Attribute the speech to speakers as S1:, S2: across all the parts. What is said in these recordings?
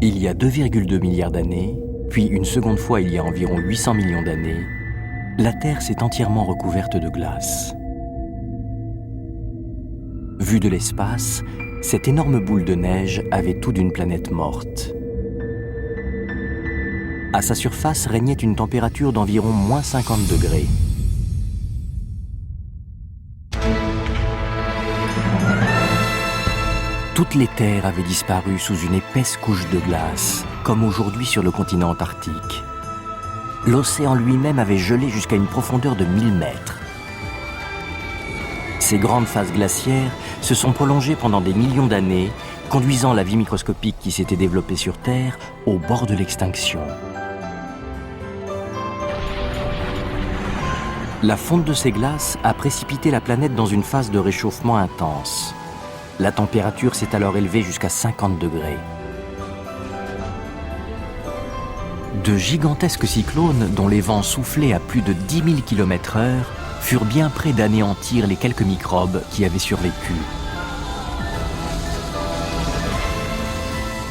S1: Il y a 2,2 milliards d'années, puis une seconde fois il y a environ 800 millions d'années, la Terre s'est entièrement recouverte de glace. Vue de l'espace, cette énorme boule de neige avait tout d'une planète morte. À sa surface régnait une température d'environ moins 50 degrés. Toutes les terres avaient disparu sous une épaisse couche de glace, comme aujourd'hui sur le continent antarctique. L'océan lui-même avait gelé jusqu'à une profondeur de 1000 mètres. Ces grandes phases glaciaires se sont prolongées pendant des millions d'années, conduisant la vie microscopique qui s'était développée sur Terre au bord de l'extinction. La fonte de ces glaces a précipité la planète dans une phase de réchauffement intense. La température s'est alors élevée jusqu'à 50 degrés. De gigantesques cyclones, dont les vents soufflaient à plus de 10 000 km/h, furent bien près d'anéantir les quelques microbes qui avaient survécu.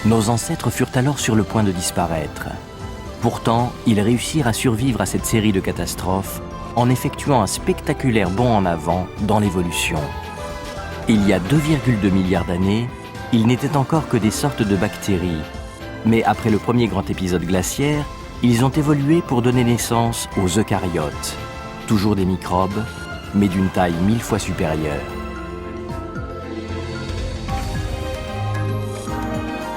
S1: Nos ancêtres furent alors sur le point de disparaître. Pourtant, ils réussirent à survivre à cette série de catastrophes en effectuant un spectaculaire bond en avant dans l'évolution. Il y a 2,2 milliards d'années, ils n'étaient encore que des sortes de bactéries. Mais après le premier grand épisode glaciaire, ils ont évolué pour donner naissance aux eucaryotes. Toujours des microbes, mais d'une taille 1000 fois supérieure.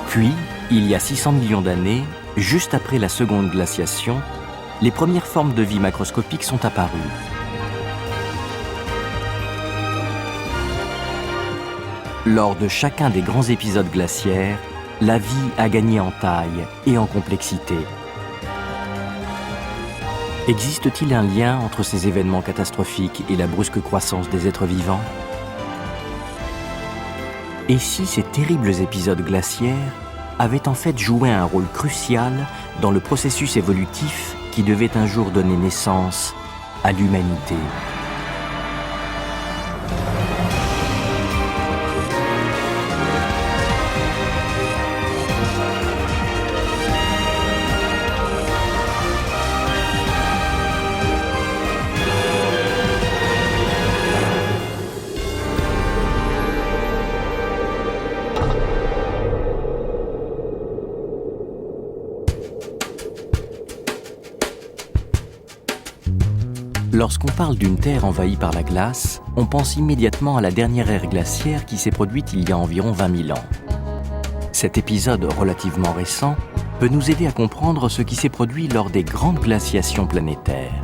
S1: Puis, il y a 600 millions d'années, juste après la seconde glaciation, les premières formes de vie macroscopiques sont apparues. Lors de chacun des grands épisodes glaciaires, la vie a gagné en taille et en complexité. Existe-t-il un lien entre ces événements catastrophiques et la brusque croissance des êtres vivants? Et si ces terribles épisodes glaciaires avaient en fait joué un rôle crucial dans le processus évolutif qui devait un jour donner naissance à l'humanité? Lorsqu'on parle d'une Terre envahie par la glace, on pense immédiatement à la dernière ère glaciaire qui s'est produite il y a environ 20 000 ans. Cet épisode relativement récent peut nous aider à comprendre ce qui s'est produit lors des grandes glaciations planétaires.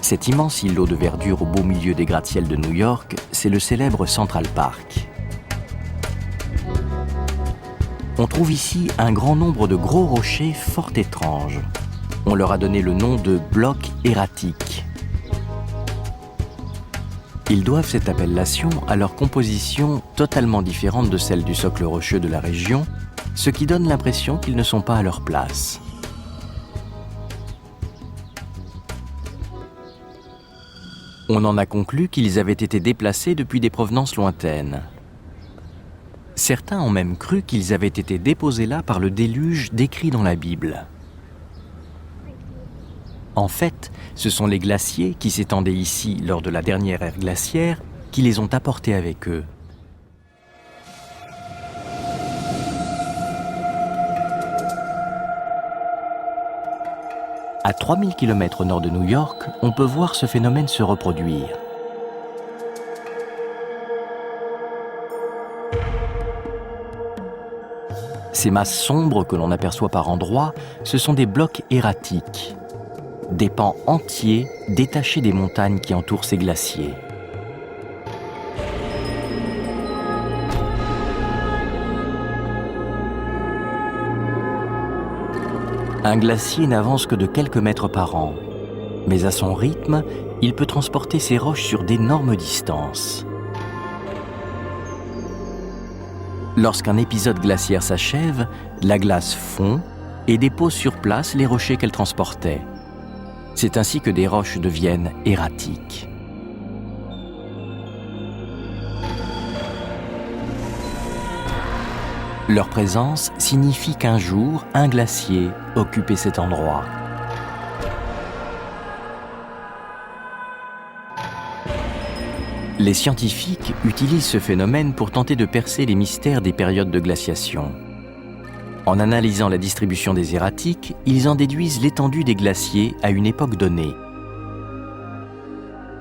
S1: Cet immense îlot de verdure au beau milieu des gratte-ciels de New York, c'est le célèbre Central Park. On trouve ici un grand nombre de gros rochers fort étranges. On leur a donné le nom de blocs erratiques. Ils doivent cette appellation à leur composition totalement différente de celle du socle rocheux de la région, ce qui donne l'impression qu'ils ne sont pas à leur place. On en a conclu qu'ils avaient été déplacés depuis des provenances lointaines. Certains ont même cru qu'ils avaient été déposés là par le déluge décrit dans la Bible. En fait, ce sont les glaciers qui s'étendaient ici lors de la dernière ère glaciaire qui les ont apportés avec eux. À 3000 km au nord de New York, on peut voir ce phénomène se reproduire. Ces masses sombres que l'on aperçoit par endroits, ce sont des blocs erratiques. Des pans entiers détachés des montagnes qui entourent ces glaciers. Un glacier n'avance que de quelques mètres par an, mais à son rythme, il peut transporter ses roches sur d'énormes distances. Lorsqu'un épisode glaciaire s'achève, la glace fond et dépose sur place les rochers qu'elle transportait. C'est ainsi que des roches deviennent erratiques. Leur présence signifie qu'un jour, un glacier occupait cet endroit. Les scientifiques utilisent ce phénomène pour tenter de percer les mystères des périodes de glaciation. En analysant la distribution des erratiques, ils en déduisent l'étendue des glaciers à une époque donnée.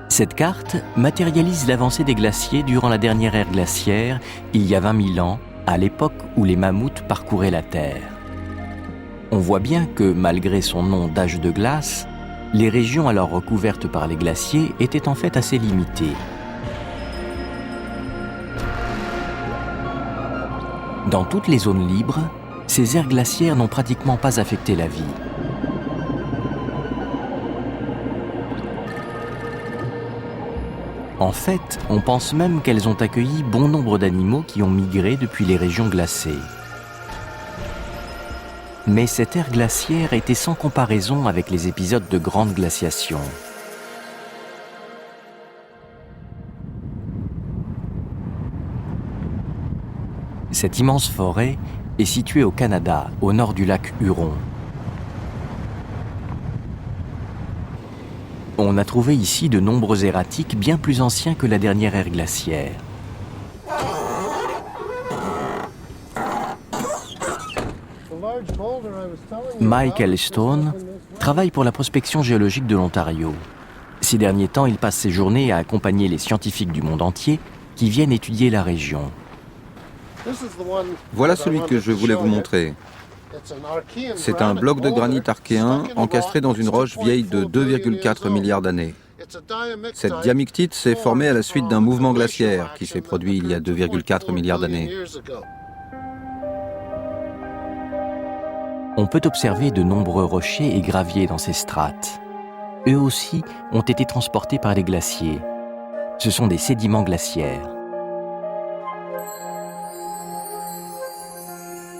S1: Cette carte matérialise l'avancée des glaciers durant la dernière ère glaciaire, il y a 20 000 ans, à l'époque où les mammouths parcouraient la Terre. On voit bien que, malgré son nom d'âge de glace, les régions alors recouvertes par les glaciers étaient en fait assez limitées. Dans toutes les zones libres, ces aires glaciaires n'ont pratiquement pas affecté la vie. En fait, on pense même qu'elles ont accueilli bon nombre d'animaux qui ont migré depuis les régions glacées. Mais cette ère glaciaire était sans comparaison avec les épisodes de grande glaciation. Cette immense forêt est située au Canada, au nord du lac Huron. On a trouvé ici de nombreux erratiques bien plus anciens que la dernière ère glaciaire. Mike Ellistone travaille pour la prospection géologique de l'Ontario. Ces derniers temps, il passe ses journées à accompagner les scientifiques du monde entier qui viennent étudier la région.
S2: Voilà celui que je voulais vous montrer. C'est un bloc de granit archéen encastré dans une roche vieille de 2,4 milliards d'années. Cette diamictite s'est formée à la suite d'un mouvement glaciaire qui s'est produit il y a 2,4 milliards d'années.
S1: On peut observer de nombreux rochers et graviers dans ces strates. Eux aussi ont été transportés par les glaciers. Ce sont des sédiments glaciaires.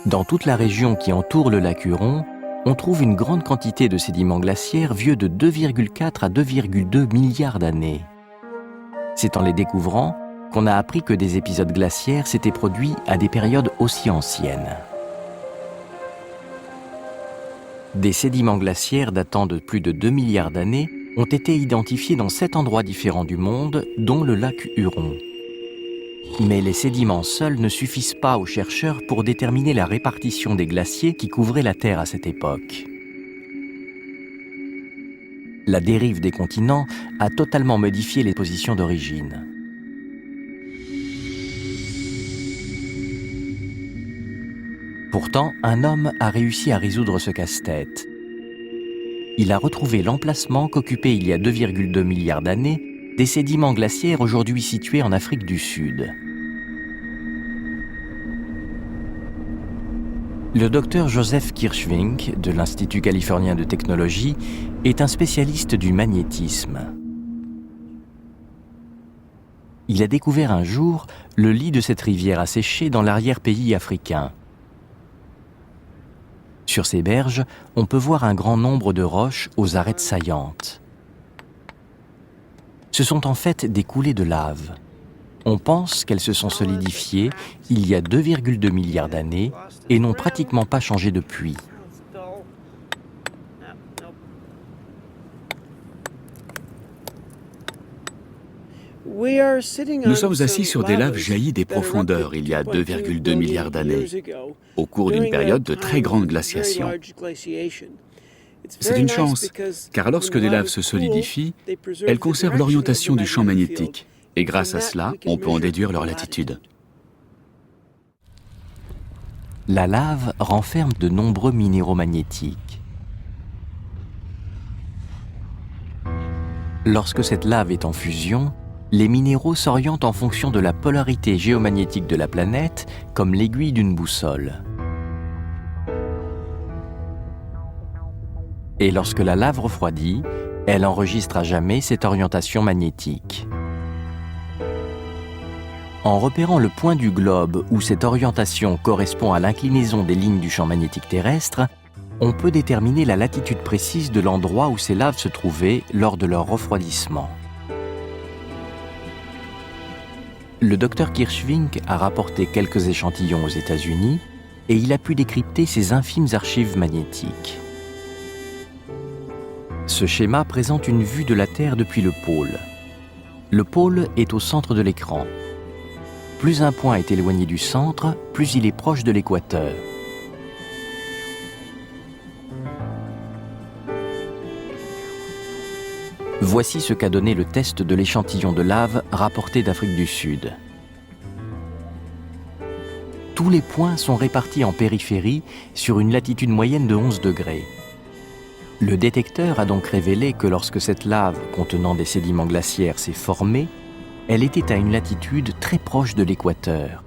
S1: Dans toute la région qui entoure le lac Huron, on trouve une grande quantité de sédiments glaciaires vieux de 2,4 à 2,2 milliards d'années. C'est en les découvrant qu'on a appris que des épisodes glaciaires s'étaient produits à des périodes aussi anciennes. Des sédiments glaciaires datant de plus de 2 milliards d'années ont été identifiés dans 7 endroits différents du monde, dont le lac Huron. Mais les sédiments seuls ne suffisent pas aux chercheurs pour déterminer la répartition des glaciers qui couvraient la Terre à cette époque. La dérive des continents a totalement modifié les positions d'origine. Pourtant, un homme a réussi à résoudre ce casse-tête. Il a retrouvé l'emplacement qu'occupaient il y a 2,2 milliards d'années des sédiments glaciaires aujourd'hui situés en Afrique du Sud. Le docteur Joseph Kirschvink, de l'Institut californien de technologie, est un spécialiste du magnétisme. Il a découvert un jour le lit de cette rivière asséchée dans l'arrière-pays africain. Sur ces berges, on peut voir un grand nombre de roches aux arêtes saillantes. Ce sont en fait des coulées de lave. On pense qu'elles se sont solidifiées il y a 2,2 milliards d'années et n'ont pratiquement pas changé depuis.
S3: Nous sommes assis sur des laves jaillies des profondeurs il y a 2,2 milliards d'années, au cours d'une période de très grande glaciation. C'est une chance, car lorsque des laves se solidifient, elles conservent l'orientation du champ magnétique, et grâce à cela, on peut en déduire leur latitude.
S1: La lave renferme de nombreux minéraux magnétiques. Lorsque cette lave est en fusion, les minéraux s'orientent en fonction de la polarité géomagnétique de la planète, comme l'aiguille d'une boussole. Et lorsque la lave refroidit, elle enregistre à jamais cette orientation magnétique. En repérant le point du globe où cette orientation correspond à l'inclinaison des lignes du champ magnétique terrestre, on peut déterminer la latitude précise de l'endroit où ces laves se trouvaient lors de leur refroidissement. Le docteur Kirschvink a rapporté quelques échantillons aux États-Unis et il a pu décrypter ces infimes archives magnétiques. Ce schéma présente une vue de la Terre depuis le pôle. Le pôle est au centre de l'écran. Plus un point est éloigné du centre, plus il est proche de l'équateur. Voici ce qu'a donné le test de l'échantillon de lave rapporté d'Afrique du Sud. Tous les points sont répartis en périphérie sur une latitude moyenne de 11 degrés. Le détecteur a donc révélé que lorsque cette lave contenant des sédiments glaciaires s'est formée, elle était à une latitude très proche de l'équateur,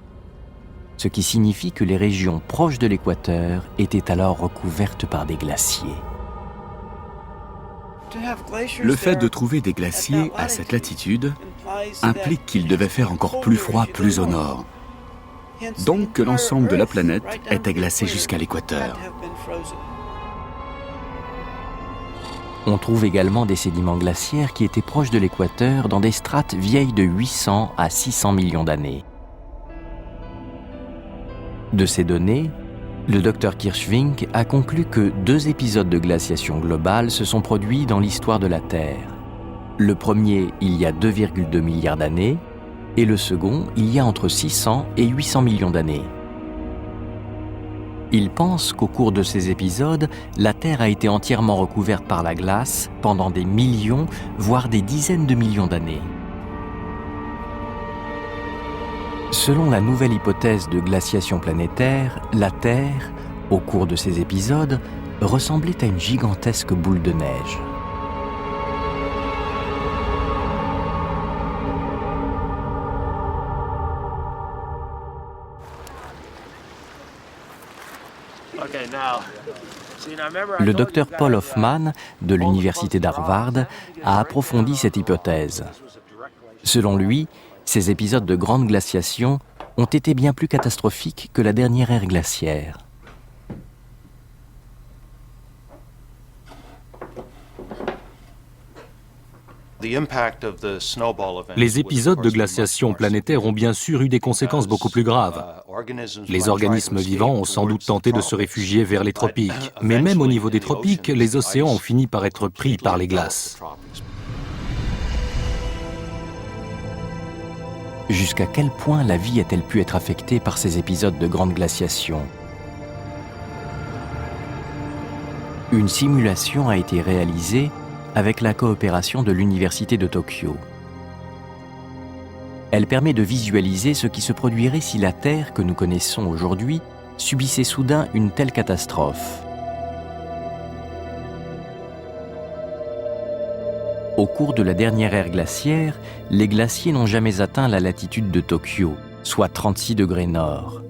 S1: ce qui signifie que les régions proches de l'équateur étaient alors recouvertes par des glaciers.
S3: Le fait de trouver des glaciers à cette latitude implique qu'il devait faire encore plus froid plus au nord. Donc que l'ensemble de la planète était glacé jusqu'à l'équateur.
S1: On trouve également des sédiments glaciaires qui étaient proches de l'équateur dans des strates vieilles de 800 à 600 millions d'années. De ces données, le Dr Kirschvink a conclu que 2 épisodes de glaciation globale se sont produits dans l'histoire de la Terre. Le premier, il y a 2,2 milliards d'années, et le second, il y a entre 600 et 800 millions d'années. Il pense qu'au cours de ces épisodes, la Terre a été entièrement recouverte par la glace pendant des millions, voire des dizaines de millions d'années. Selon la nouvelle hypothèse de glaciation planétaire, la Terre, au cours de ces épisodes, ressemblait à une gigantesque boule de neige. Le docteur Paul Hoffman, de l'université d'Harvard, a approfondi cette hypothèse. Selon lui, ces épisodes de grande glaciation ont été bien plus catastrophiques que la dernière ère glaciaire.
S4: Les épisodes de glaciation planétaire ont bien sûr eu des conséquences beaucoup plus graves. Les organismes vivants ont sans doute tenté de se réfugier vers les tropiques, mais même au niveau des tropiques, les océans ont fini par être pris par les glaces.
S1: Jusqu'à quel point la vie a-t-elle pu être affectée par ces épisodes de grande glaciation ? Une simulation a été réalisée avec la coopération de l'Université de Tokyo. Elle permet de visualiser ce qui se produirait si la Terre que nous connaissons aujourd'hui subissait soudain une telle catastrophe. Au cours de la dernière ère glaciaire, les glaciers n'ont jamais atteint la latitude de Tokyo, soit 36 degrés nord.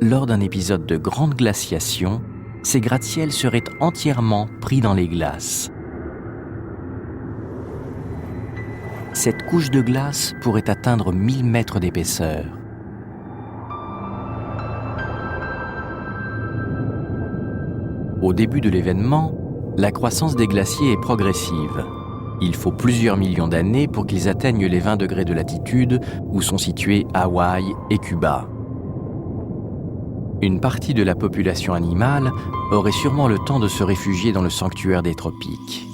S1: Lors d'un épisode de grande glaciation, ces gratte-ciels seraient entièrement pris dans les glaces. Cette couche de glace pourrait atteindre 1000 mètres d'épaisseur. Au début de l'événement, la croissance des glaciers est progressive. Il faut plusieurs millions d'années pour qu'ils atteignent les 20 degrés de latitude où sont situés Hawaï et Cuba. Une partie de la population animale aurait sûrement le temps de se réfugier dans le sanctuaire des tropiques.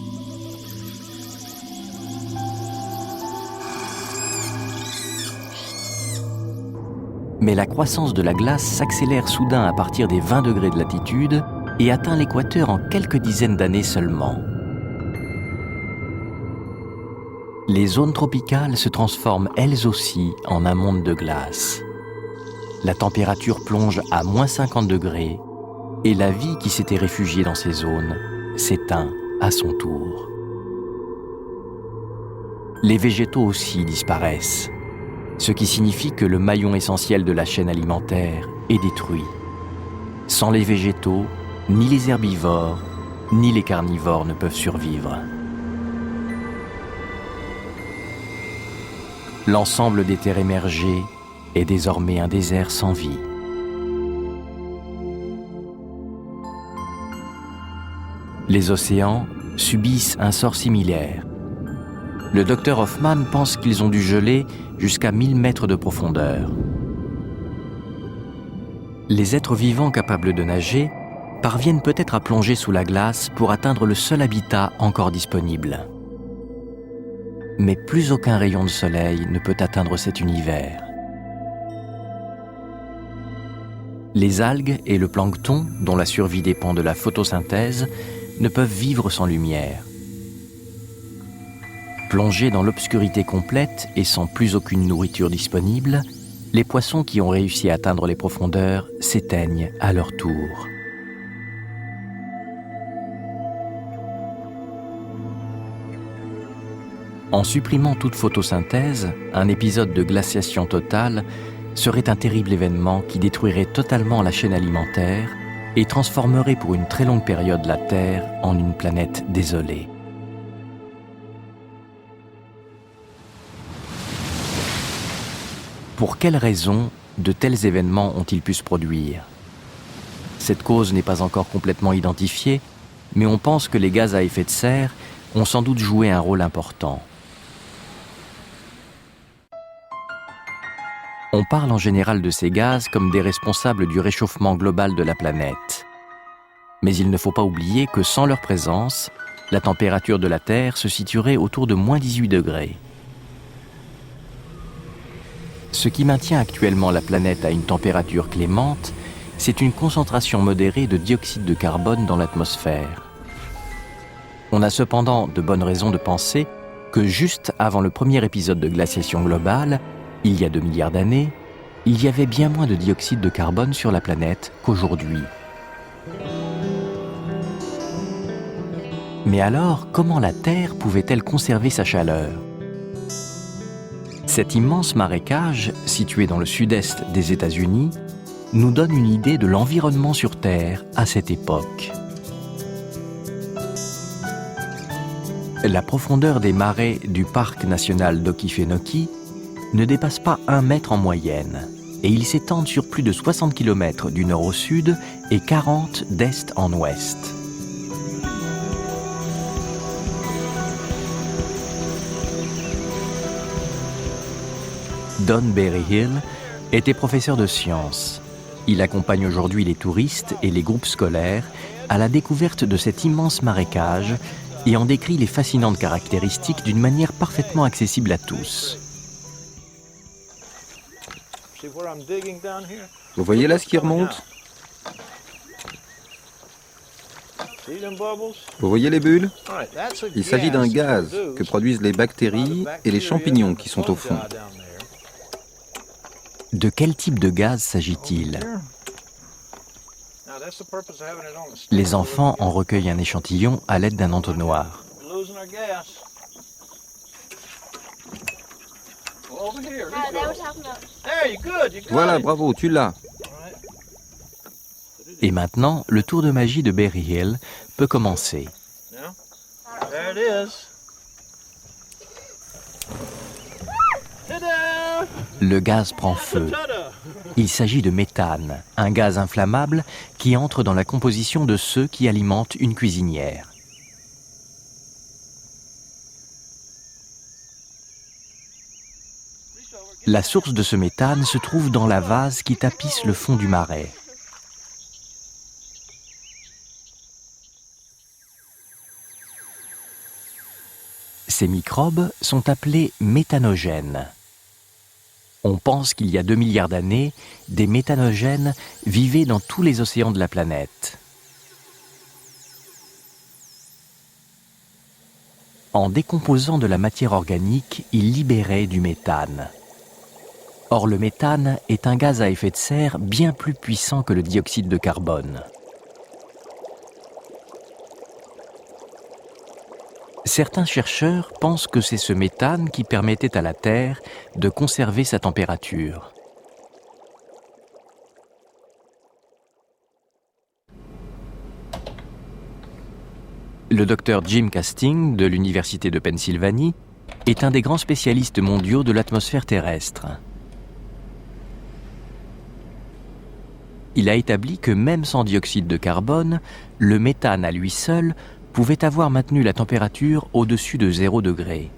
S1: Mais la croissance de la glace s'accélère soudain à partir des 20 degrés de latitude et atteint l'équateur en quelques dizaines d'années seulement. Les zones tropicales se transforment elles aussi en un monde de glace. La température plonge à moins 50 degrés et la vie qui s'était réfugiée dans ces zones s'éteint à son tour. Les végétaux aussi disparaissent, ce qui signifie que le maillon essentiel de la chaîne alimentaire est détruit. Sans les végétaux, ni les herbivores, ni les carnivores ne peuvent survivre. L'ensemble des terres émergées est désormais un désert sans vie. Les océans subissent un sort similaire. Le docteur Hoffman pense qu'ils ont dû geler jusqu'à 1000 mètres de profondeur. Les êtres vivants capables de nager parviennent peut-être à plonger sous la glace pour atteindre le seul habitat encore disponible. Mais plus aucun rayon de soleil ne peut atteindre cet univers. Les algues et le plancton, dont la survie dépend de la photosynthèse, ne peuvent vivre sans lumière. Plongés dans l'obscurité complète et sans plus aucune nourriture disponible, les poissons qui ont réussi à atteindre les profondeurs s'éteignent à leur tour. En supprimant toute photosynthèse, un épisode de glaciation totale serait un terrible événement qui détruirait totalement la chaîne alimentaire et transformerait pour une très longue période la Terre en une planète désolée. Pour quelles raisons de tels événements ont-ils pu se produire ? Cette cause n'est pas encore complètement identifiée, mais on pense que les gaz à effet de serre ont sans doute joué un rôle important. On parle en général de ces gaz comme des responsables du réchauffement global de la planète. Mais il ne faut pas oublier que sans leur présence, la température de la Terre se situerait autour de moins 18 degrés. Ce qui maintient actuellement la planète à une température clémente, c'est une concentration modérée de dioxyde de carbone dans l'atmosphère. On a cependant de bonnes raisons de penser que juste avant le premier épisode de glaciation globale, il y a 2 milliards d'années, il y avait bien moins de dioxyde de carbone sur la planète qu'aujourd'hui. Mais alors, comment la Terre pouvait-elle conserver sa chaleur ? Cet immense marécage, situé dans le sud-est des États-Unis, nous donne une idée de l'environnement sur Terre à cette époque. La profondeur des marais du parc national d'Okefenokee ne dépasse pas 1 mètre en moyenne, et ils s'étendent sur plus de 60 km du nord au sud et 40 d'est en ouest. Don Berryhill était professeur de sciences. Il accompagne aujourd'hui les touristes et les groupes scolaires à la découverte de cet immense marécage et en décrit les fascinantes caractéristiques d'une manière parfaitement accessible à tous.
S2: Vous voyez là ce qui remonte ? Vous voyez les bulles ? Il s'agit d'un gaz que produisent les bactéries et les champignons qui sont au fond.
S1: De quel type de gaz s'agit-il ? Les enfants en recueillent un échantillon à l'aide d'un entonnoir.
S2: Voilà, bravo, tu l'as.
S1: Et maintenant, le tour de magie de Berryhill peut commencer. Le gaz prend feu. Il s'agit de méthane, un gaz inflammable qui entre dans la composition de ceux qui alimentent une cuisinière. La source de ce méthane se trouve dans la vase qui tapisse le fond du marais. Ces microbes sont appelés méthanogènes. On pense qu'il y a 2 milliards d'années, des méthanogènes vivaient dans tous les océans de la planète. En décomposant de la matière organique, ils libéraient du méthane. Or, le méthane est un gaz à effet de serre bien plus puissant que le dioxyde de carbone. Certains chercheurs pensent que c'est ce méthane qui permettait à la Terre de conserver sa température. Le docteur Jim Casting de l'Université de Pennsylvanie est un des grands spécialistes mondiaux de l'atmosphère terrestre. Il a établi que même sans dioxyde de carbone, le méthane à lui seul pouvait avoir maintenu la température au-dessus de 0 degré.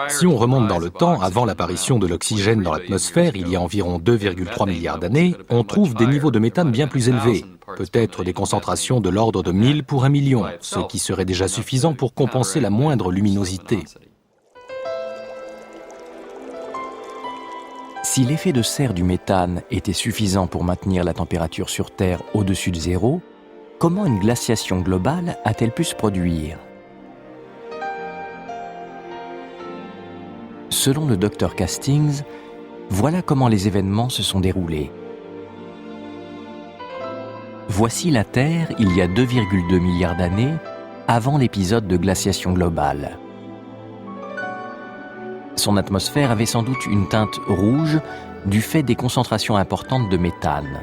S4: Si on remonte dans le temps, avant l'apparition de l'oxygène dans l'atmosphère, il y a environ 2,3 milliards d'années, on trouve des niveaux de méthane bien plus élevés, peut-être des concentrations de l'ordre de 1000 pour 1 million, ce qui serait déjà suffisant pour compenser la moindre luminosité.
S1: Si l'effet de serre du méthane était suffisant pour maintenir la température sur Terre au-dessus de zéro, comment une glaciation globale a-t-elle pu se produire ? Selon le Dr Castings, voilà comment les événements se sont déroulés. Voici la Terre il y a 2,2 milliards d'années, avant l'épisode de glaciation globale. Son atmosphère avait sans doute une teinte rouge du fait des concentrations importantes de méthane.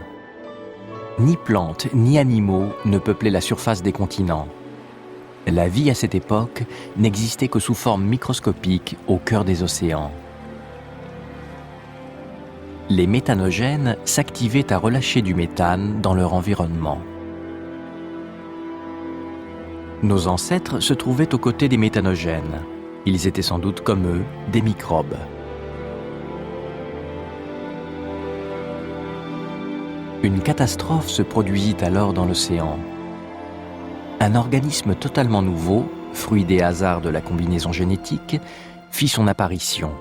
S1: Ni plantes ni animaux ne peuplaient la surface des continents. La vie à cette époque n'existait que sous forme microscopique au cœur des océans. Les méthanogènes s'activaient à relâcher du méthane dans leur environnement. Nos ancêtres se trouvaient aux côtés des méthanogènes. Ils étaient sans doute comme eux, des microbes. Une catastrophe se produisit alors dans l'océan. Un organisme totalement nouveau, fruit des hasards de la combinaison génétique, fit son apparition.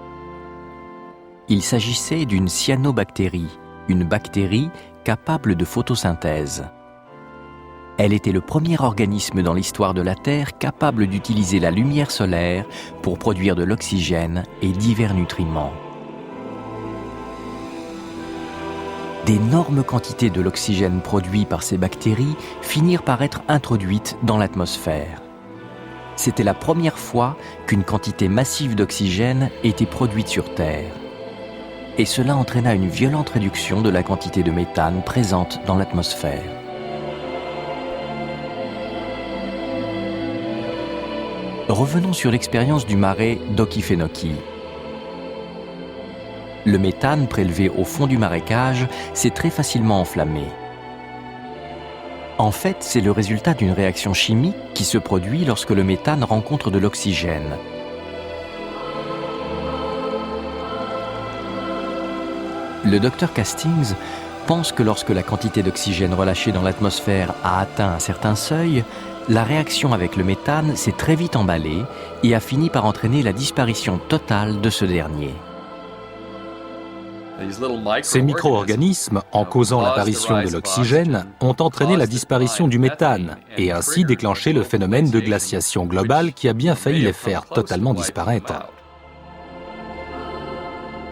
S1: Il s'agissait d'une cyanobactérie, une bactérie capable de photosynthèse. Elle était le premier organisme dans l'histoire de la Terre capable d'utiliser la lumière solaire pour produire de l'oxygène et divers nutriments. D'énormes quantités de l'oxygène produit par ces bactéries finirent par être introduites dans l'atmosphère. C'était la première fois qu'une quantité massive d'oxygène était produite sur Terre. Et cela entraîna une violente réduction de la quantité de méthane présente dans l'atmosphère. Revenons sur l'expérience du marais d'Okefenokee. Le méthane prélevé au fond du marécage s'est très facilement enflammé. En fait, c'est le résultat d'une réaction chimique qui se produit lorsque le méthane rencontre de l'oxygène. Le Dr Castings pense que lorsque la quantité d'oxygène relâchée dans l'atmosphère a atteint un certain seuil, la réaction avec le méthane s'est très vite emballée et a fini par entraîner la disparition totale de ce dernier.
S4: Ces micro-organismes, en causant l'apparition de l'oxygène, ont entraîné la disparition du méthane et ainsi déclenché le phénomène de glaciation globale qui a bien failli les faire totalement disparaître.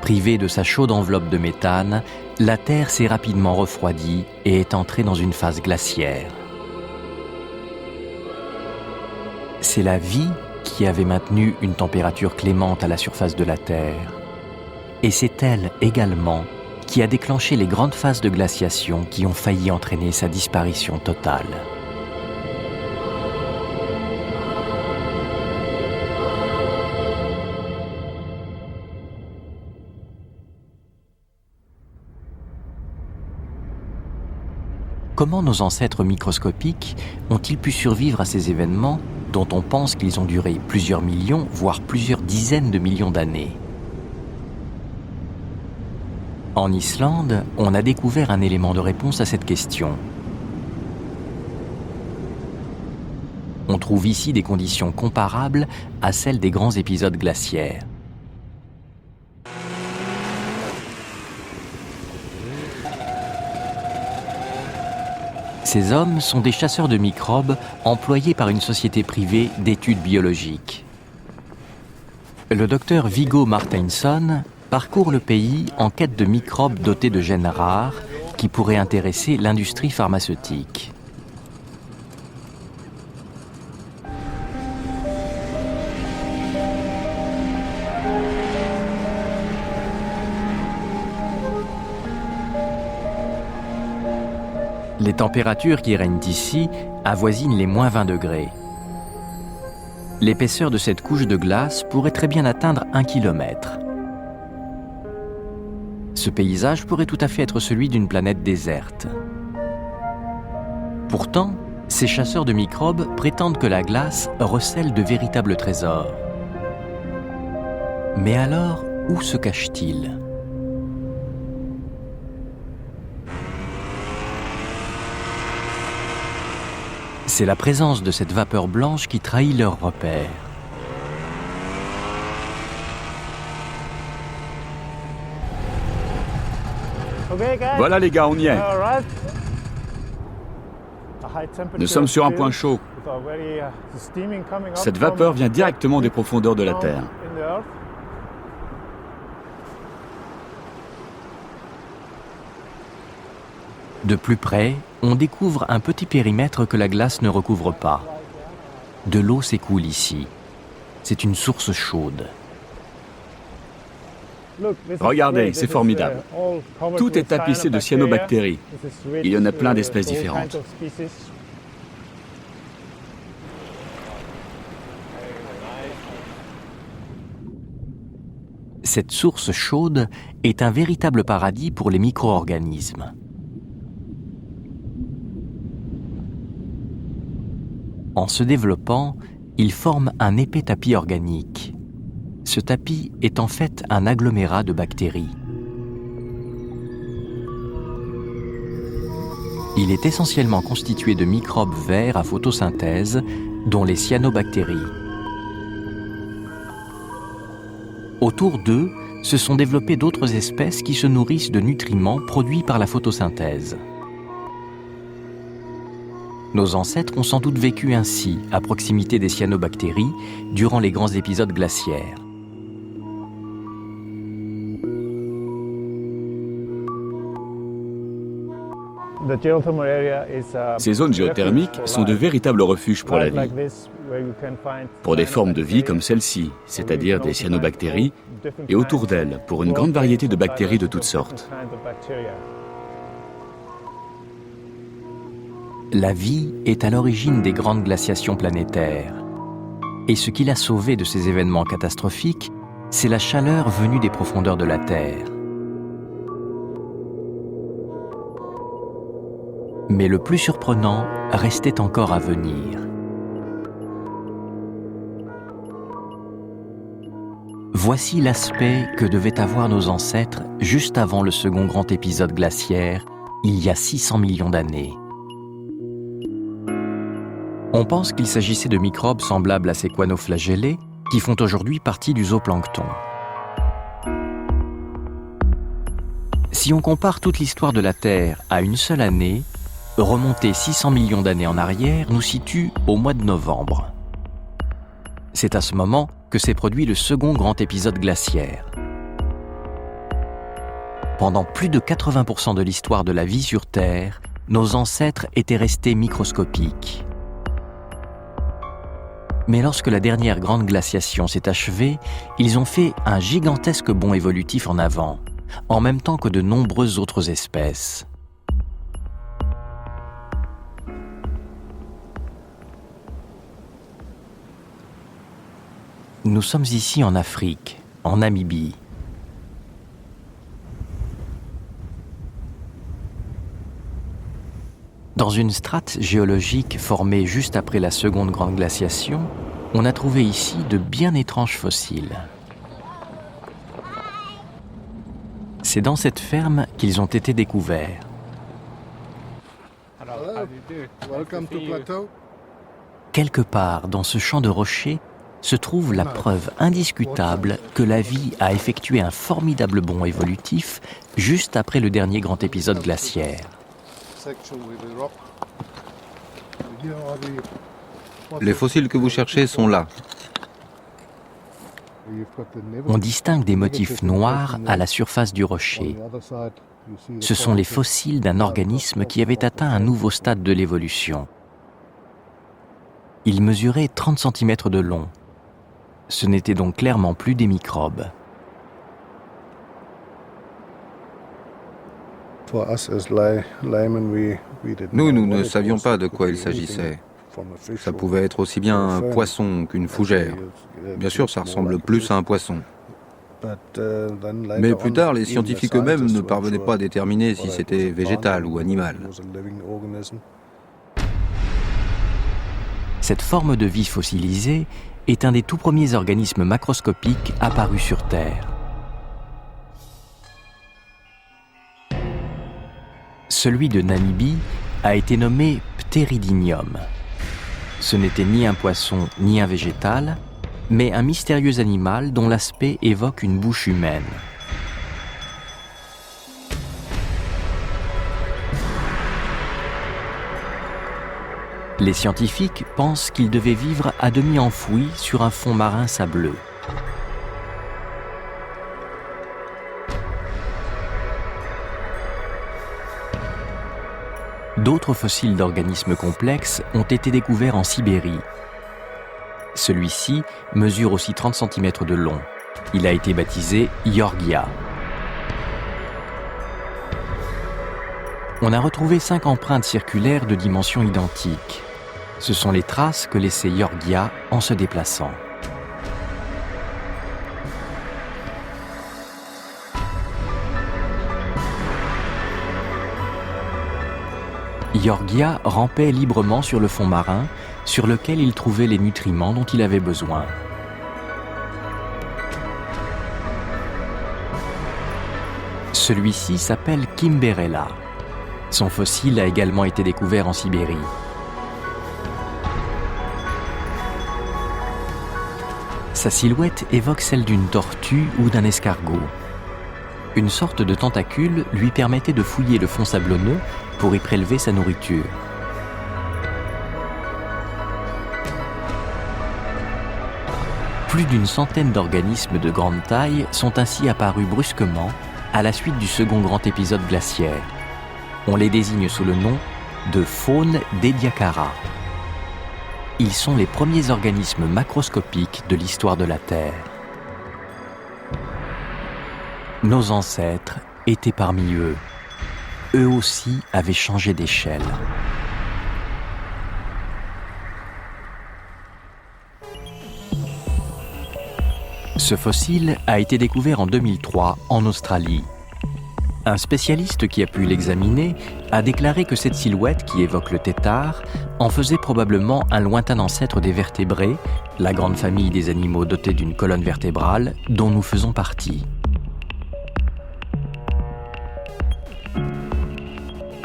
S1: Privée de sa chaude enveloppe de méthane, la Terre s'est rapidement refroidie et est entrée dans une phase glaciaire. C'est la vie qui avait maintenu une température clémente à la surface de la Terre. Et c'est elle également qui a déclenché les grandes phases de glaciation qui ont failli entraîner sa disparition totale. Comment nos ancêtres microscopiques ont-ils pu survivre à ces événements dont on pense qu'ils ont duré plusieurs millions, voire plusieurs dizaines de millions d'années ? En Islande, on a découvert un élément de réponse à cette question. On trouve ici des conditions comparables à celles des grands épisodes glaciaires. Ces hommes sont des chasseurs de microbes employés par une société privée d'études biologiques. Le docteur Viggo Marteinsson parcourt le pays en quête de microbes dotés de gènes rares qui pourraient intéresser l'industrie pharmaceutique. Les températures qui règnent ici avoisinent les moins 20 degrés. L'épaisseur de cette couche de glace pourrait très bien atteindre 1 kilomètre. Ce paysage pourrait tout à fait être celui d'une planète déserte. Pourtant, ces chasseurs de microbes prétendent que la glace recèle de véritables trésors. Mais alors, où se cache-t-il ? C'est la présence de cette vapeur blanche qui trahit leur repère.
S3: Voilà les gars, on y est. Nous sommes sur un point chaud. Cette vapeur vient directement des profondeurs de la Terre.
S1: De plus près, on découvre un petit périmètre que la glace ne recouvre pas. De l'eau s'écoule ici. C'est une source chaude.
S3: Regardez, c'est formidable. Tout est tapissé de cyanobactéries. Il y en a plein d'espèces différentes.
S1: Cette source chaude est un véritable paradis pour les micro-organismes. En se développant, il forme un épais tapis organique. Ce tapis est en fait un agglomérat de bactéries. Il est essentiellement constitué de microbes verts à photosynthèse, dont les cyanobactéries. Autour d'eux, se sont développées d'autres espèces qui se nourrissent de nutriments produits par la photosynthèse. Nos ancêtres ont sans doute vécu ainsi, à proximité des cyanobactéries, durant les grands épisodes glaciaires.
S3: Ces zones géothermiques sont de véritables refuges pour la vie. Pour des formes de vie comme celle-ci, c'est-à-dire des cyanobactéries, et autour d'elles, pour une grande variété de bactéries de toutes sortes.
S1: La vie est à l'origine des grandes glaciations planétaires. Et ce qui l'a sauvée de ces événements catastrophiques, c'est la chaleur venue des profondeurs de la Terre. Mais le plus surprenant restait encore à venir. Voici l'aspect que devaient avoir nos ancêtres juste avant le second grand épisode glaciaire, il y a 600 millions d'années. On pense qu'il s'agissait de microbes semblables à ces choanoflagellés qui font aujourd'hui partie du zooplancton. Si on compare toute l'histoire de la Terre à une seule année, remonter 600 millions d'années en arrière nous situe au mois de novembre. C'est à ce moment que s'est produit le second grand épisode glaciaire. Pendant plus de 80% de l'histoire de la vie sur Terre, nos ancêtres étaient restés microscopiques. Mais lorsque la dernière grande glaciation s'est achevée, ils ont fait un gigantesque bond évolutif en avant, en même temps que de nombreuses autres espèces. Nous sommes ici en Afrique, en Namibie. Dans une strate géologique formée juste après la seconde grande glaciation, on a trouvé ici de bien étranges fossiles. C'est dans cette ferme qu'ils ont été découverts. Quelque part dans ce champ de rochers se trouve la preuve indiscutable que la vie a effectué un formidable bond évolutif juste après le dernier grand épisode glaciaire.
S2: Les fossiles que vous cherchez sont là.
S1: On distingue des motifs noirs à la surface du rocher. Ce sont les fossiles d'un organisme qui avait atteint un nouveau stade de l'évolution. Il mesurait 30 cm de long. Ce n'étaient donc clairement plus des microbes.
S2: Nous ne savions pas de quoi il s'agissait. Ça pouvait être aussi bien un poisson qu'une fougère. Bien sûr, ça ressemble plus à un poisson. Mais plus tard, les scientifiques eux-mêmes ne parvenaient pas à déterminer si c'était végétal ou animal.
S1: Cette forme de vie fossilisée est un des tout premiers organismes macroscopiques apparus sur Terre. Celui de Namibie a été nommé Pteridinium. Ce n'était ni un poisson ni un végétal, mais un mystérieux animal dont l'aspect évoque une bouche humaine. Les scientifiques pensent qu'il devait vivre à demi enfoui sur un fond marin sableux. D'autres fossiles d'organismes complexes ont été découverts en Sibérie. Celui-ci mesure aussi 30 cm de long. Il a été baptisé Yorgia. On a retrouvé 5 empreintes circulaires de dimensions identiques. Ce sont les traces que laissait Yorgia en se déplaçant. Yorgia rampait librement sur le fond marin, sur lequel il trouvait les nutriments dont il avait besoin. Celui-ci s'appelle Kimberella. Son fossile a également été découvert en Sibérie. Sa silhouette évoque celle d'une tortue ou d'un escargot. Une sorte de tentacule lui permettait de fouiller le fond sablonneux pour y prélever sa nourriture. Plus d'une centaine d'organismes de grande taille sont ainsi apparus brusquement à la suite du second grand épisode glaciaire. On les désigne sous le nom de faune d'Ediacara. Ils sont les premiers organismes macroscopiques de l'histoire de la Terre. Nos ancêtres étaient parmi eux. Eux aussi avaient changé d'échelle. Ce fossile a été découvert en 2003 en Australie. Un spécialiste qui a pu l'examiner a déclaré que cette silhouette qui évoque le tétard en faisait probablement un lointain ancêtre des vertébrés, la grande famille des animaux dotés d'une colonne vertébrale dont nous faisons partie.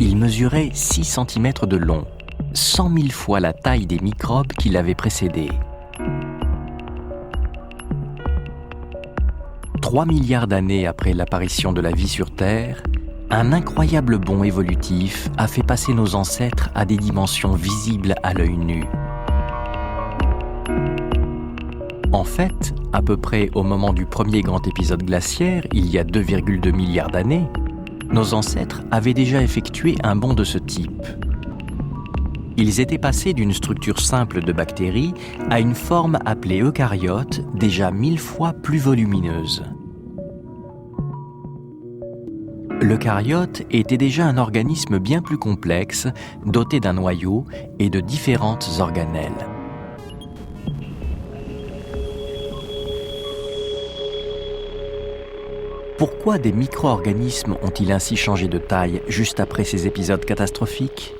S1: Il mesurait 6 cm de long, 100 000 fois la taille des microbes qui l'avaient précédé. 3 milliards d'années après l'apparition de la vie sur Terre, un incroyable bond évolutif a fait passer nos ancêtres à des dimensions visibles à l'œil nu. En fait, à peu près au moment du premier grand épisode glaciaire, il y a 2,2 milliards d'années, nos ancêtres avaient déjà effectué un bond de ce type. Ils étaient passés d'une structure simple de bactéries à une forme appelée eucaryote, déjà 1000 fois plus volumineuse. L'eucaryote était déjà un organisme bien plus complexe, doté d'un noyau et de différentes organelles. Pourquoi des micro-organismes ont-ils ainsi changé de taille juste après ces épisodes catastrophiques ?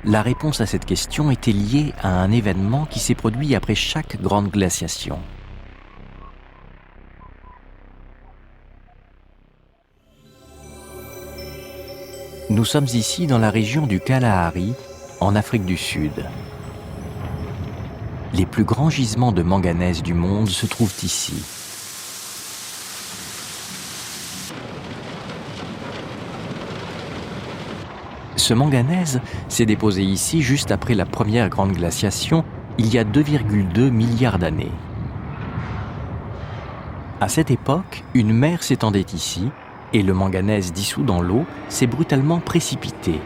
S1: La réponse à cette question était liée à un événement qui s'est produit après chaque grande glaciation. Nous sommes ici dans la région du Kalahari, en Afrique du Sud. Les plus grands gisements de manganèse du monde se trouvent ici. Ce manganèse s'est déposé ici juste après la première grande glaciation, il y a 2,2 milliards d'années. À cette époque, une mer s'étendait ici, et le manganèse dissous dans l'eau s'est brutalement précipité.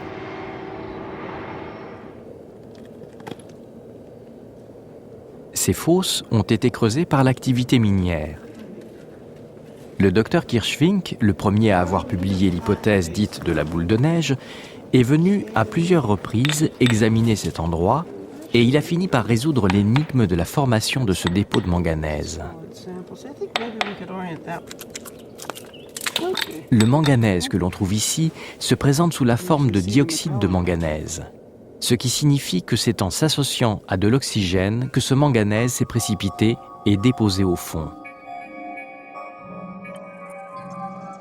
S1: Ces fosses ont été creusées par l'activité minière. Le docteur Kirschvink, le premier à avoir publié l'hypothèse dite de la boule de neige, est venu à plusieurs reprises examiner cet endroit et il a fini par résoudre l'énigme de la formation de ce dépôt de manganèse. Le manganèse que l'on trouve ici se présente sous la forme de dioxyde de manganèse. ce qui signifie que c'est en s'associant à de l'oxygène que ce manganèse s'est précipité et déposé au fond.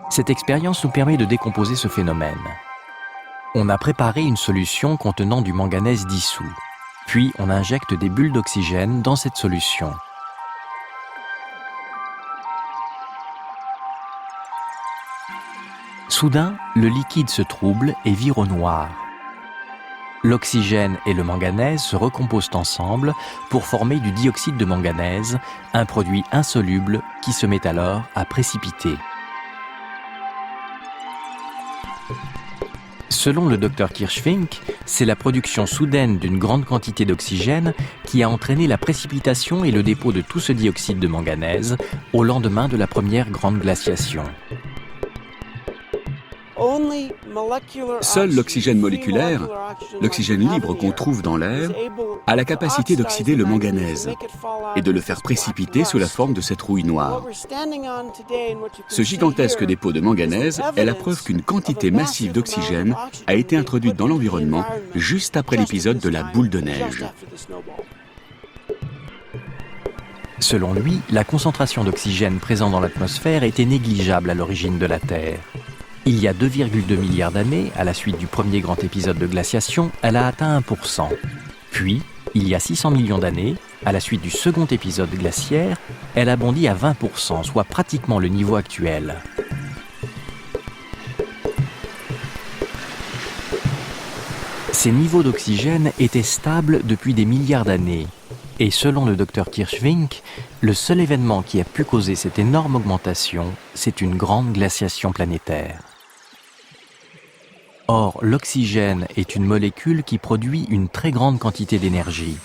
S1: Cette expérience nous permet de décomposer ce phénomène. On a préparé une solution contenant du manganèse dissous, puis on injecte des bulles d'oxygène dans cette solution. Soudain, le liquide se trouble et vire au noir. L'oxygène et le manganèse se recomposent ensemble pour former du dioxyde de manganèse, un produit insoluble qui se met alors à précipiter. Selon le Dr Kirschvink, c'est la production soudaine d'une grande quantité d'oxygène qui a entraîné la précipitation et le dépôt de tout ce dioxyde de manganèse au lendemain de la première grande glaciation.
S3: Seul l'oxygène moléculaire, l'oxygène libre qu'on trouve dans l'air, a la capacité d'oxyder le manganèse et de le faire précipiter sous la forme de cette rouille noire. Ce gigantesque dépôt de manganèse est la preuve qu'une quantité massive d'oxygène a été introduite dans l'environnement juste après l'épisode de la boule de neige.
S1: Selon lui, la concentration d'oxygène présente dans l'atmosphère était négligeable à l'origine de la Terre. Il y a 2,2 milliards d'années, à la suite du premier grand épisode de glaciation, elle a atteint 1%. Puis, il y a 600 millions d'années, à la suite du second épisode glaciaire, elle a bondi à 20%, soit pratiquement le niveau actuel. Ces niveaux d'oxygène étaient stables depuis des milliards d'années. Et selon le Dr Kirschvink, le seul événement qui a pu causer cette énorme augmentation, c'est une grande glaciation planétaire. Or, l'oxygène est une molécule qui produit une très grande quantité d'énergie.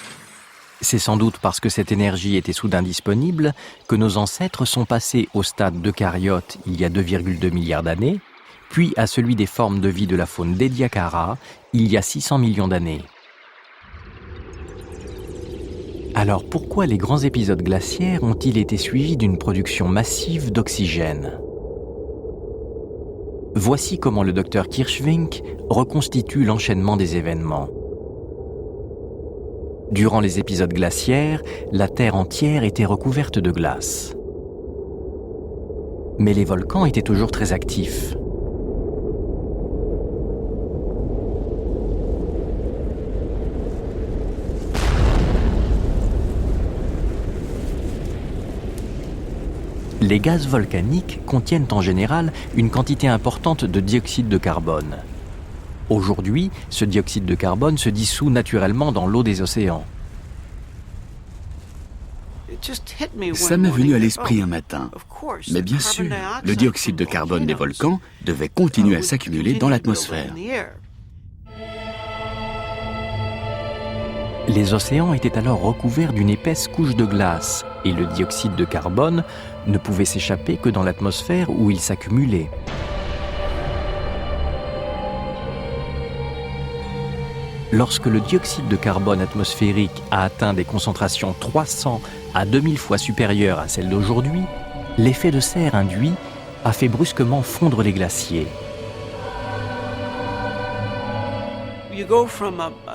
S1: C'est sans doute parce que cette énergie était soudain disponible que nos ancêtres sont passés au stade d'eucaryote il y a 2,2 milliards d'années, puis à celui des formes de vie de la faune d'Ediacara il y a 600 millions d'années. Alors pourquoi les grands épisodes glaciaires ont-ils été suivis d'une production massive d'oxygène ? Voici comment le Dr Kirschvink reconstitue l'enchaînement des événements. Durant les épisodes glaciaires, la Terre entière était recouverte de glace. Mais les volcans étaient toujours très actifs. Les gaz volcaniques contiennent en général une quantité importante de dioxyde de carbone. Aujourd'hui, ce dioxyde de carbone se dissout naturellement dans l'eau des océans.
S3: Ça m'est venu à l'esprit un matin. Mais bien sûr, le dioxyde de carbone des volcans devait continuer à s'accumuler dans l'atmosphère.
S1: Les océans étaient alors recouverts d'une épaisse couche de glace et le dioxyde de carbone ne pouvait s'échapper que dans l'atmosphère où il s'accumulait. Lorsque le dioxyde de carbone atmosphérique a atteint des concentrations 300 à 2000 fois supérieures à celles d'aujourd'hui, l'effet de serre induit a fait brusquement fondre les glaciers.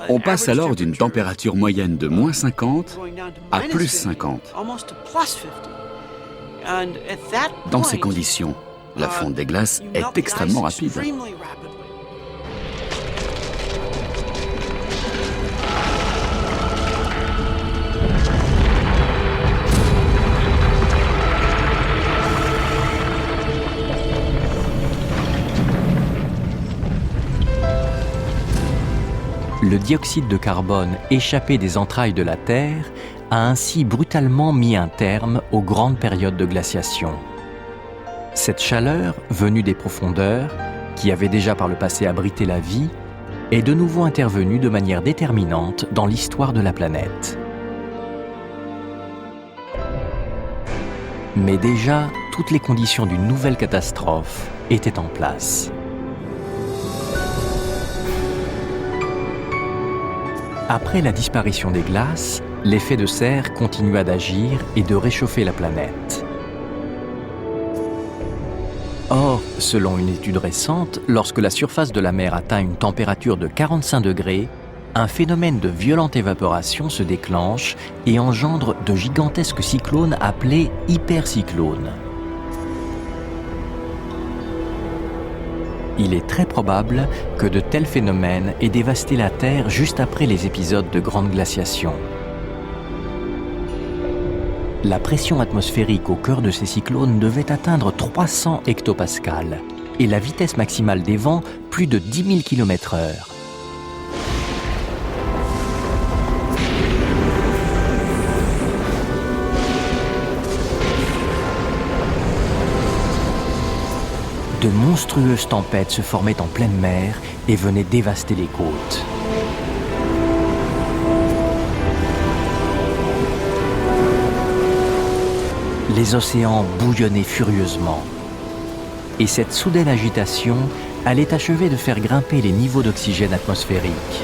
S3: On passe alors d'une température moyenne de moins 50 à plus 50. Dans ces conditions, la fonte des glaces est extrêmement rapide.
S1: Le dioxyde de carbone échappé des entrailles de la Terre a ainsi brutalement mis un terme aux grandes périodes de glaciation. Cette chaleur, venue des profondeurs, qui avait déjà par le passé abrité la vie, est de nouveau intervenue de manière déterminante dans l'histoire de la planète. Mais déjà, toutes les conditions d'une nouvelle catastrophe étaient en place. Après la disparition des glaces, l'effet de serre continua d'agir et de réchauffer la planète. Or, selon une étude récente, lorsque la surface de la mer atteint une température de 45 degrés, un phénomène de violente évaporation se déclenche et engendre de gigantesques cyclones appelés hypercyclones. Il est très probable que de tels phénomènes aient dévasté la Terre juste après les épisodes de grande glaciation. La pression atmosphérique au cœur de ces cyclones devait atteindre 300 hectopascales et la vitesse maximale des vents plus de 10 000 km/h. De monstrueuses tempêtes se formaient en pleine mer et venaient dévaster les côtes. Les océans bouillonnaient furieusement. Et cette soudaine agitation allait achever de faire grimper les niveaux d'oxygène atmosphérique.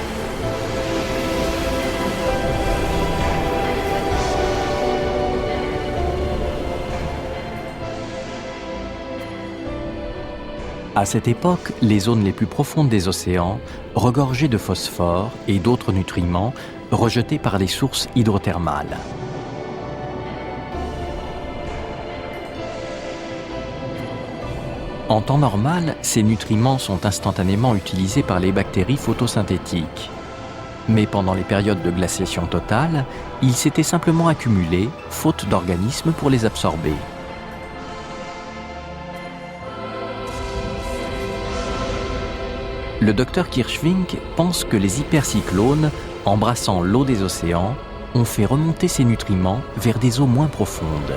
S1: À cette époque, les zones les plus profondes des océans regorgeaient de phosphore et d'autres nutriments rejetés par les sources hydrothermales. En temps normal, ces nutriments sont instantanément utilisés par les bactéries photosynthétiques. Mais pendant les périodes de glaciation totale, ils s'étaient simplement accumulés, faute d'organismes pour les absorber. Le docteur Kirschvink pense que les hypercyclones, embrassant l'eau des océans, ont fait remonter ces nutriments vers des eaux moins profondes.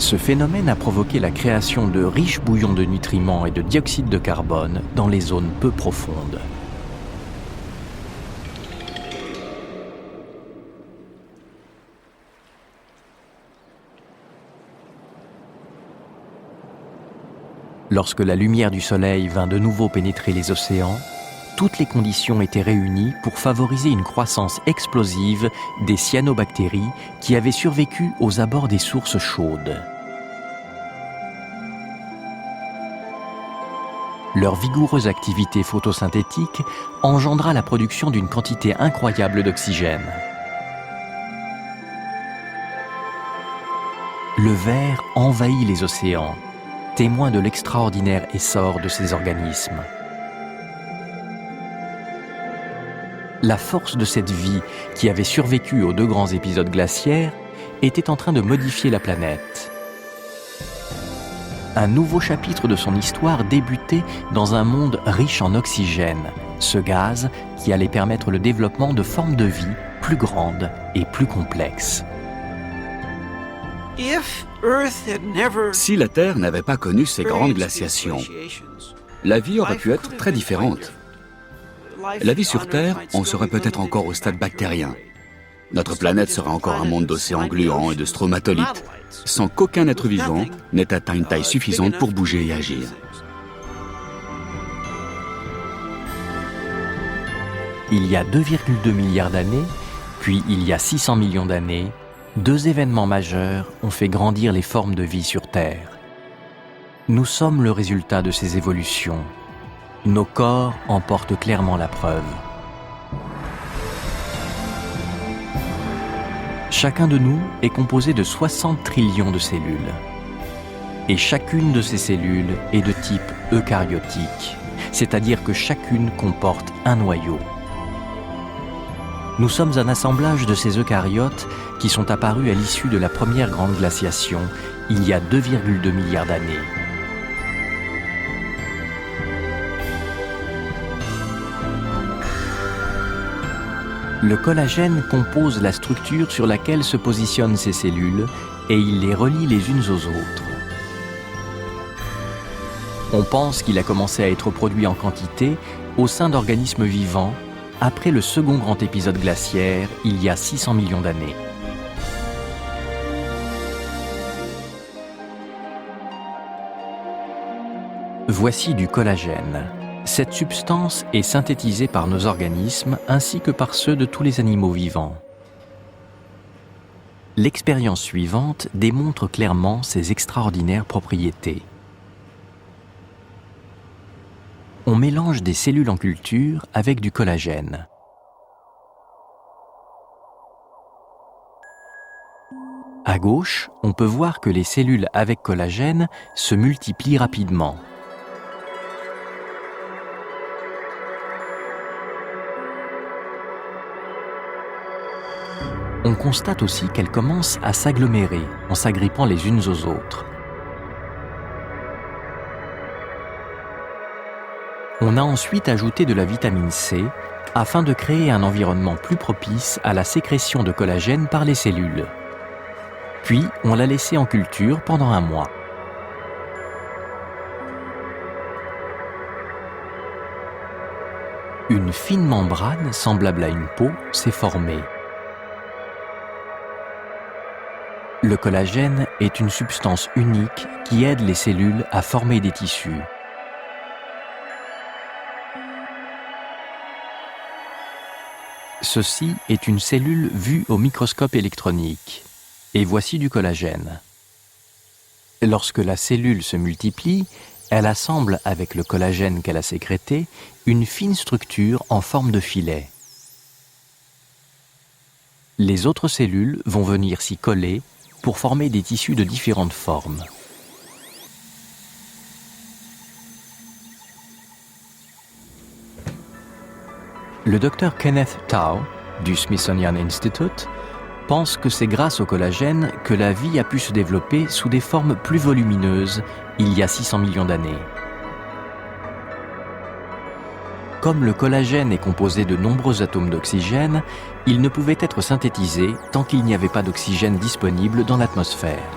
S1: Ce phénomène a provoqué la création de riches bouillons de nutriments et de dioxyde de carbone dans les zones peu profondes. Lorsque la lumière du soleil vint de nouveau pénétrer les océans, toutes les conditions étaient réunies pour favoriser une croissance explosive des cyanobactéries qui avaient survécu aux abords des sources chaudes. Leur vigoureuse activité photosynthétique engendra la production d'une quantité incroyable d'oxygène. Le verre envahit les océans, témoin de l'extraordinaire essor de ces organismes. La force de cette vie qui avait survécu aux deux grands épisodes glaciaires était en train de modifier la planète. Un nouveau chapitre de son histoire débutait dans un monde riche en oxygène, ce gaz qui allait permettre le développement de formes de vie plus grandes et plus complexes.
S3: Si la Terre n'avait pas connu ces grandes glaciations, la vie aurait pu être très différente. La vie sur Terre en serait peut-être encore au stade bactérien. Notre planète serait encore un monde d'océans gluants et de stromatolites, sans qu'aucun être vivant n'ait atteint une taille suffisante pour bouger et agir.
S1: Il y a 2,2 milliards d'années, puis il y a 600 millions d'années, deux événements majeurs ont fait grandir les formes de vie sur Terre. Nous sommes le résultat de ces évolutions. Nos corps en portent clairement la preuve. Chacun de nous est composé de 60 trillions de cellules. Et chacune de ces cellules est de type eucaryotique, c'est-à-dire que chacune comporte un noyau. Nous sommes un assemblage de ces eucaryotes qui sont apparus à l'issue de la première grande glaciation, il y a 2,2 milliards d'années. Le collagène compose la structure sur laquelle se positionnent ces cellules et il les relie les unes aux autres. On pense qu'il a commencé à être produit en quantité au sein d'organismes vivants après le second grand épisode glaciaire il y a 600 millions d'années. Voici du collagène. Cette substance est synthétisée par nos organismes ainsi que par ceux de tous les animaux vivants. L'expérience suivante démontre clairement ses extraordinaires propriétés. On mélange des cellules en culture avec du collagène. À gauche, on peut voir que les cellules avec collagène se multiplient rapidement. On constate aussi qu'elles commencent à s'agglomérer en s'agrippant les unes aux autres. On a ensuite ajouté de la vitamine C afin de créer un environnement plus propice à la sécrétion de collagène par les cellules. Puis, on l'a laissé en culture pendant 1 mois. Une fine membrane semblable à une peau s'est formée. Le collagène est une substance unique qui aide les cellules à former des tissus. Ceci est une cellule vue au microscope électronique. Et voici du collagène. Lorsque la cellule se multiplie, elle assemble avec le collagène qu'elle a sécrété une fine structure en forme de filet. Les autres cellules vont venir s'y coller pour former des tissus de différentes formes. Le docteur Kenneth Tao, du Smithsonian Institute, pense que c'est grâce au collagène que la vie a pu se développer sous des formes plus volumineuses il y a 600 millions d'années. Comme le collagène est composé de nombreux atomes d'oxygène, il ne pouvait être synthétisé tant qu'il n'y avait pas d'oxygène disponible dans l'atmosphère.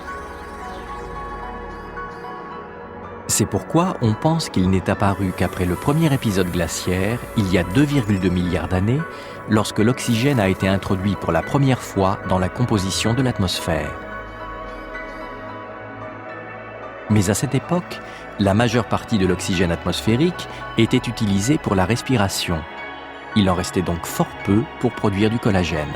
S1: C'est pourquoi on pense qu'il n'est apparu qu'après le premier épisode glaciaire, il y a 2,2 milliards d'années, lorsque l'oxygène a été introduit pour la première fois dans la composition de l'atmosphère. Mais à cette époque, la majeure partie de l'oxygène atmosphérique était utilisée pour la respiration. Il en restait donc fort peu pour produire du collagène.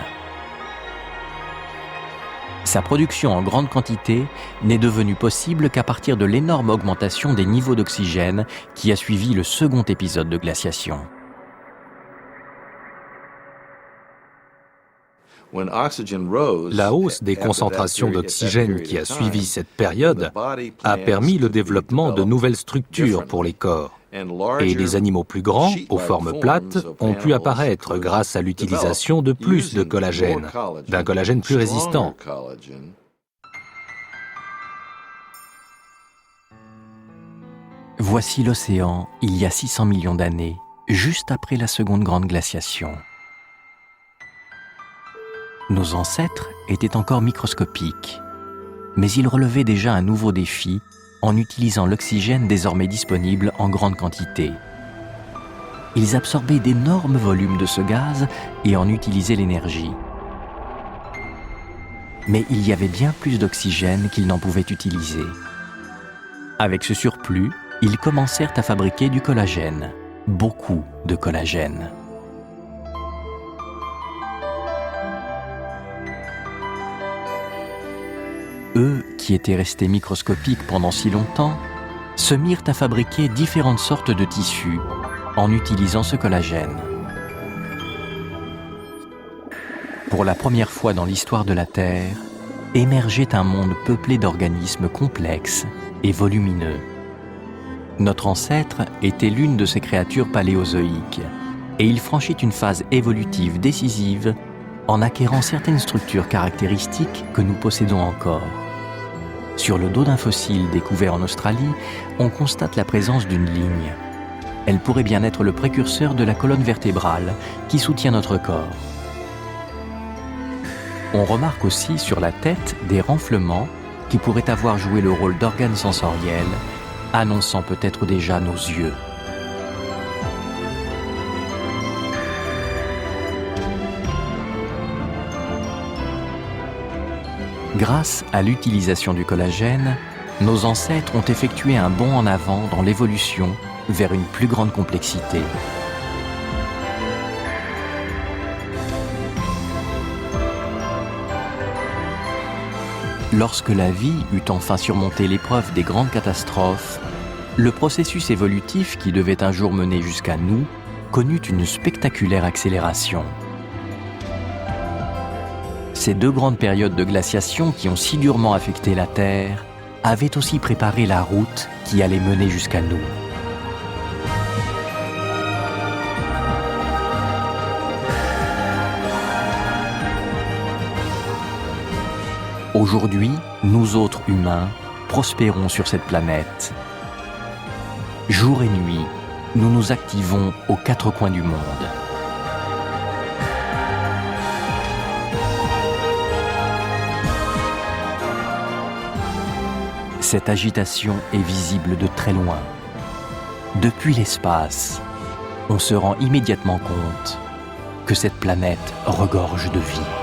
S1: Sa production en grande quantité n'est devenue possible qu'à partir de l'énorme augmentation des niveaux d'oxygène qui a suivi le second épisode de glaciation.
S4: La hausse des concentrations d'oxygène qui a suivi cette période a permis le développement de nouvelles structures pour les corps. Et les animaux plus grands, aux formes plates, ont pu apparaître grâce à l'utilisation de plus de collagène, d'un collagène plus résistant.
S1: Voici l'océan il y a 600 millions d'années, juste après la seconde grande glaciation. Nos ancêtres étaient encore microscopiques, mais ils relevaient déjà un nouveau défi en utilisant l'oxygène désormais disponible en grande quantité. Ils absorbaient d'énormes volumes de ce gaz et en utilisaient l'énergie. Mais il y avait bien plus d'oxygène qu'ils n'en pouvaient utiliser. Avec ce surplus, ils commencèrent à fabriquer du collagène, beaucoup de collagène. Eux, qui étaient restés microscopiques pendant si longtemps, se mirent à fabriquer différentes sortes de tissus en utilisant ce collagène. Pour la première fois dans l'histoire de la Terre, émergeait un monde peuplé d'organismes complexes et volumineux. Notre ancêtre était l'une de ces créatures paléozoïques, et il franchit une phase évolutive décisive en acquérant certaines structures caractéristiques que nous possédons encore. Sur le dos d'un fossile découvert en Australie, on constate la présence d'une ligne. Elle pourrait bien être le précurseur de la colonne vertébrale qui soutient notre corps. On remarque aussi sur la tête des renflements qui pourraient avoir joué le rôle d'organes sensoriels, annonçant peut-être déjà nos yeux. Grâce à l'utilisation du collagène, nos ancêtres ont effectué un bond en avant dans l'évolution vers une plus grande complexité. Lorsque la vie eut enfin surmonté l'épreuve des grandes catastrophes, le processus évolutif qui devait un jour mener jusqu'à nous connut une spectaculaire accélération. Ces deux grandes périodes de glaciation qui ont si durement affecté la Terre avaient aussi préparé la route qui allait mener jusqu'à nous. Aujourd'hui, nous autres humains prospérons sur cette planète. Jour et nuit, nous nous activons aux quatre coins du monde. Cette agitation est visible de très loin. Depuis l'espace, on se rend immédiatement compte que cette planète regorge de vie.